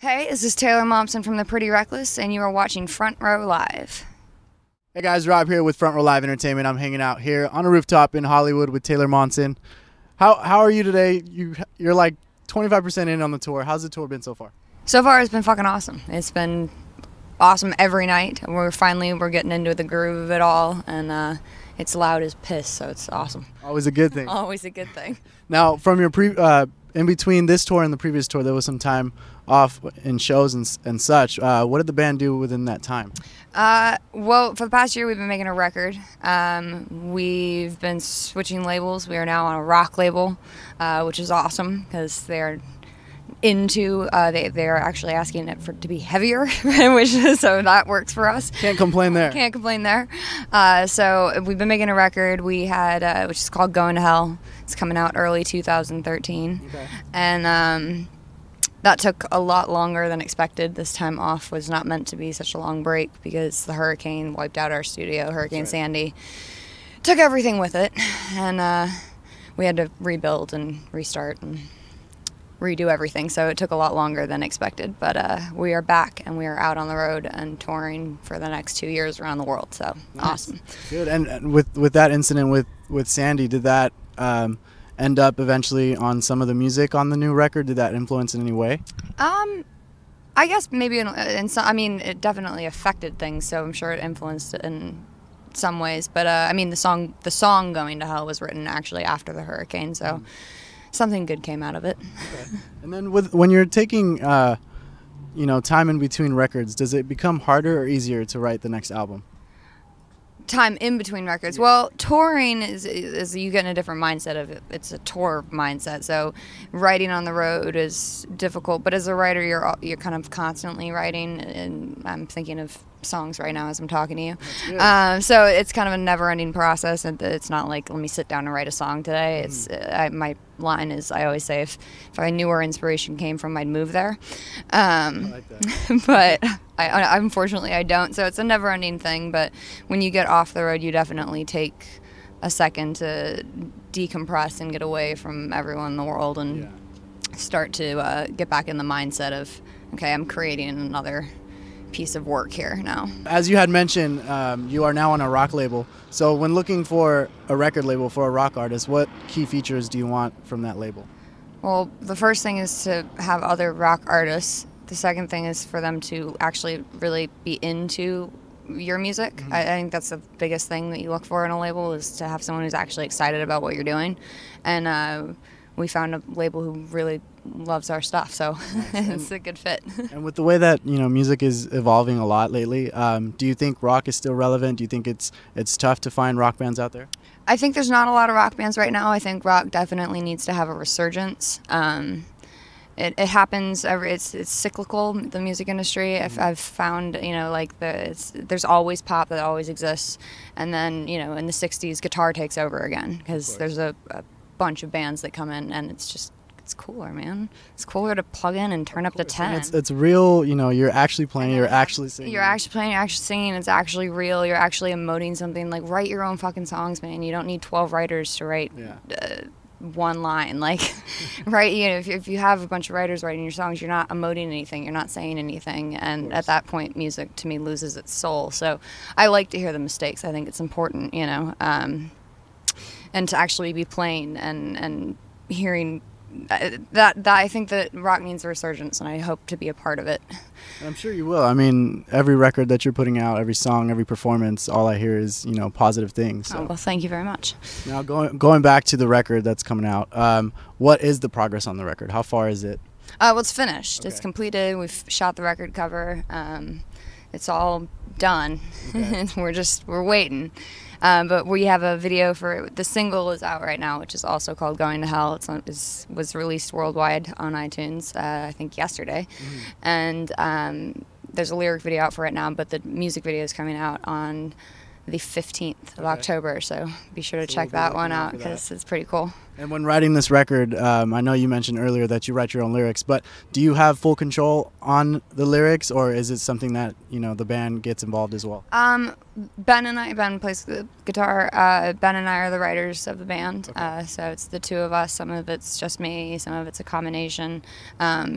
Hey, this is Taylor Momsen from The Pretty Reckless, and you are watching Front Row Live. Hey guys, Rob here with Front Row Live Entertainment. I'm hanging out here on a rooftop in Hollywood with Taylor Momsen. How are you today? You're like 25% in on the tour. How's the tour been so far? So far, it's been fucking awesome. It's been awesome every night. We're getting into the groove of it all, and it's loud as piss, so it's awesome. Always a good thing. Always a good thing. Now, from your in between this tour and the previous tour, there was some time off in shows and such. What did the band do within that time? Well, for the past year, we've been making a record. We've been switching labels. We are now on a rock label, which is awesome because they're into they are actually asking it to be heavier, so that works for us. Can't complain there. Can't complain there. So we've been making a record. We had which is called Going to Hell. It's coming out early 2013, okay. And that took a lot longer than expected. This time off was not meant to be such a long break because the hurricane wiped out our studio. Hurricane Sandy took everything with it, and we had to rebuild and restart and redo everything, so it took a lot longer than expected, but we are back and we are out on the road and touring for the next 2 years around the world, so nice. Awesome. Good. And with that incident with Sandy, did that end up eventually on some of the music on the new record? Did that influence in any way? I guess maybe in some, I mean, it definitely affected things, so I'm sure it influenced it in some ways, but I mean, the song Going to Hell was written actually after the hurricane, so something good came out of it. Okay. And then when you're taking, time in between records, does it become harder or easier to write the next album? Time in between records. Yeah. Well, touring is you get in a different mindset of it. It's a tour mindset. So writing on the road is difficult, but as a writer, you're kind of constantly writing, and I'm thinking of songs right now as I'm talking to you. So it's kind of a never-ending process, and it's not like, let me sit down and write a song today. It's my line is, I always say, if I knew where inspiration came from, I'd move there. I like that. But I unfortunately I don't, so it's a never-ending thing. But when you get off the road, you definitely take a second to decompress and get away from everyone in the world and start to get back in the mindset of, okay, I'm creating another piece of work here now. As you had mentioned, you are now on a rock label. So when looking for a record label for a rock artist, what key features do you want from that label? Well, the first thing is to have other rock artists. The second thing is for them to actually really be into your music. Mm-hmm. I think that's the biggest thing that you look for in a label, is to have someone who's actually excited about what you're doing. And we found a label who really loves our stuff, so it's a good fit. And with the way that music is evolving a lot lately, do you think rock is still relevant? Do you think it's tough to find rock bands out there? I think there's not a lot of rock bands right now. I think rock definitely needs to have a resurgence. It happens it's cyclical, the music industry. I've found there's always pop that always exists, and then in the 60s guitar takes over again because there's a bunch of bands that come in, and it's cooler, man. It's cooler to plug in and turn up to 10. It's real, you're actually playing, you're actually singing. You're actually playing, you're actually singing, it's actually real, you're actually emoting something. Like, write your own fucking songs, man. You don't need 12 writers to write one line. Like, right, if you have a bunch of writers writing your songs, you're not emoting anything, you're not saying anything, and at that point, music, to me, loses its soul. So I like to hear the mistakes. I think it's important, and to actually be playing and hearing that I think that rock needs a resurgence, and I hope to be a part of it. I'm sure you will. I mean, every record that you're putting out, every song, every performance, all I hear is positive things. So. Oh, well, thank you very much. Now going back to the record that's coming out, what is the progress on the record? How far is it? Well, it's finished. Okay. It's completed. We've shot the record cover. It's all done. Okay. we're waiting. But we have a video for the single is out right now, which is also called Going to Hell. Was released worldwide on iTunes, I think yesterday. And there's a lyric video out for it now, but the music video is coming out on the 15th of October. So be sure to So check we'll be that one looking out out for because it's pretty cool. And when writing this record, I know you mentioned earlier that you write your own lyrics, but do you have full control on the lyrics, or is it something that, you know, the band gets involved as well? Ben plays the guitar. Ben and I are the writers of the band. So it's the two of us. Some of it's just me, some of it's a combination.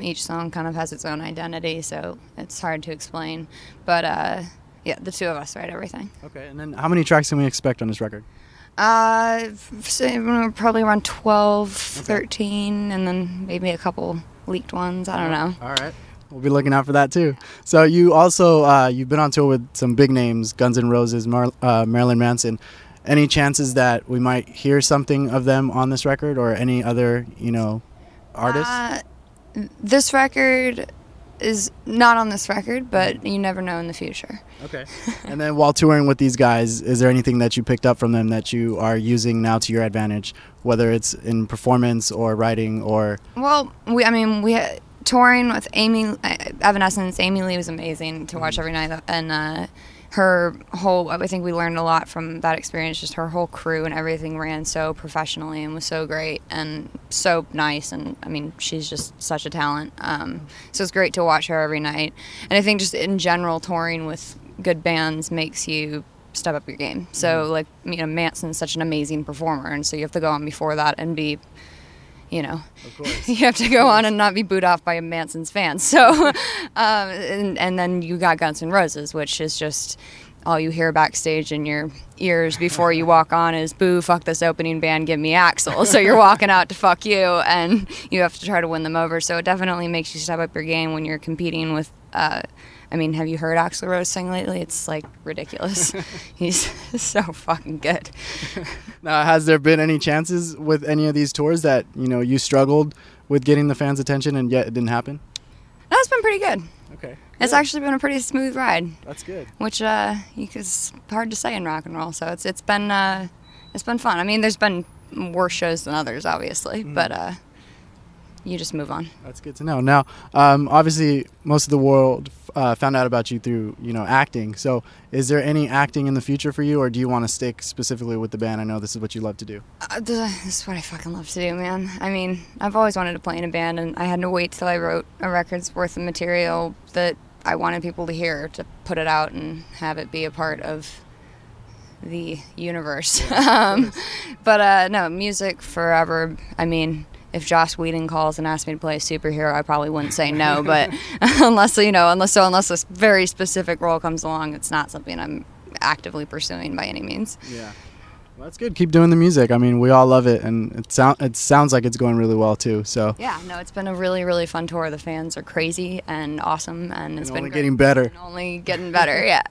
Each song kind of has its own identity, so it's hard to explain. But yeah, the two of us write everything. Okay, and then how many tracks can we expect on this record? So probably around 12, 13, and then maybe a couple leaked ones. I don't know. All right. We'll be looking out for that too. So you also, you've been on tour with some big names, Guns N' Roses, Marilyn Manson. Any chances that we might hear something of them on this record, or any other, you know, artists? This record is not on this record, but you never know in the future. Okay. And then while touring with these guys, is there anything that you picked up from them that you are using now to your advantage, whether it's in performance or writing or? Well, touring with Evanescence, Amy Lee was amazing to watch every night, and her whole, I think we learned a lot from that experience. Just her whole crew and everything ran so professionally and was so great and so nice, and I mean, she's just such a talent. So it's great to watch her every night, and I think just in general, touring with good bands makes you step up your game. So like, you know, Manson's such an amazing performer, and so you have to go on before that and be, you know, of course. You have to go on and not be booed off by Manson's fans. So, and then you got Guns N' Roses, which is just all you hear backstage in your ears before you walk on is, boo, fuck this opening band, give me Axl. So you're walking out to fuck you, and you have to try to win them over. So it definitely makes you step up your game when you're competing with, I mean, have you heard Axl Rose sing lately? It's like ridiculous. He's so fucking good. Now, has there been any chances with any of these tours that, you know, you struggled with getting the fans' attention and yet it didn't happen? No, it's been pretty good. Okay. It's actually been a pretty smooth ride. That's good. Which it's hard to say in rock and roll. So it's been fun. I mean, there's been worse shows than others, obviously, but you just move on. That's good to know. Now, obviously, most of the world found out about you through, you know, acting. So is there any acting in the future for you, or do you want to stick specifically with the band? I know this is what you love to do. This is what I fucking love to do, man. I mean, I've always wanted to play in a band, and I had to wait till I wrote a record's worth of material that I wanted people to hear, to put it out and have it be a part of the universe. But no, music forever. I mean, if Joss Whedon calls and asks me to play a superhero, I probably wouldn't say no. But unless a very specific role comes along, it's not something I'm actively pursuing by any means. Yeah. Well, that's good. Keep doing the music. I mean, we all love it, and it sounds like it's going really well too. So yeah, no, it's been a really, really fun tour. The fans are crazy and awesome, and it's been only getting better. And only getting better, yeah.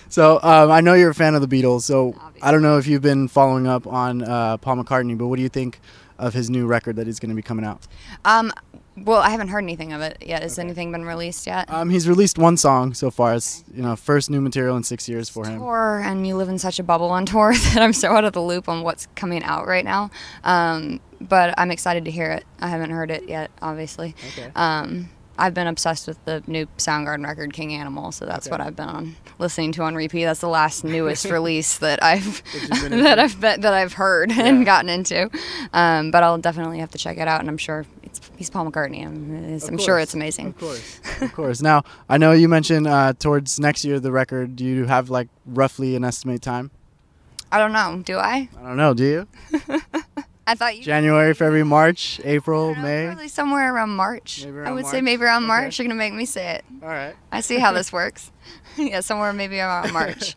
So I know you're a fan of the Beatles. So Obviously. I don't know if you've been following up on Paul McCartney, but what do you think of his new record that is going to be coming out? Well, I haven't heard anything of it yet. Has anything been released yet? He's released one song so far. It's, you know, first new material in 6 years for him. Tour, and you live in such a bubble on tour that I'm so out of the loop on what's coming out right now. But I'm excited to hear it. I haven't heard it yet, obviously. Okay. I've been obsessed with the new Soundgarden record, King Animal, so that's what I've been listening to on repeat. That's the last newest release that I've heard and gotten into. But I'll definitely have to check it out, and I'm sure he's Paul McCartney. I'm sure it's amazing. Of course, of course. Now, I know you mentioned towards next year the record. Do you have like roughly an estimate time? I don't know. Do I? I don't know. Do you? I thought you. January, February, March, April, May. Probably somewhere around March. I would say maybe around March. You're gonna make me say it. All right. I see how this works. Yeah, somewhere maybe around March.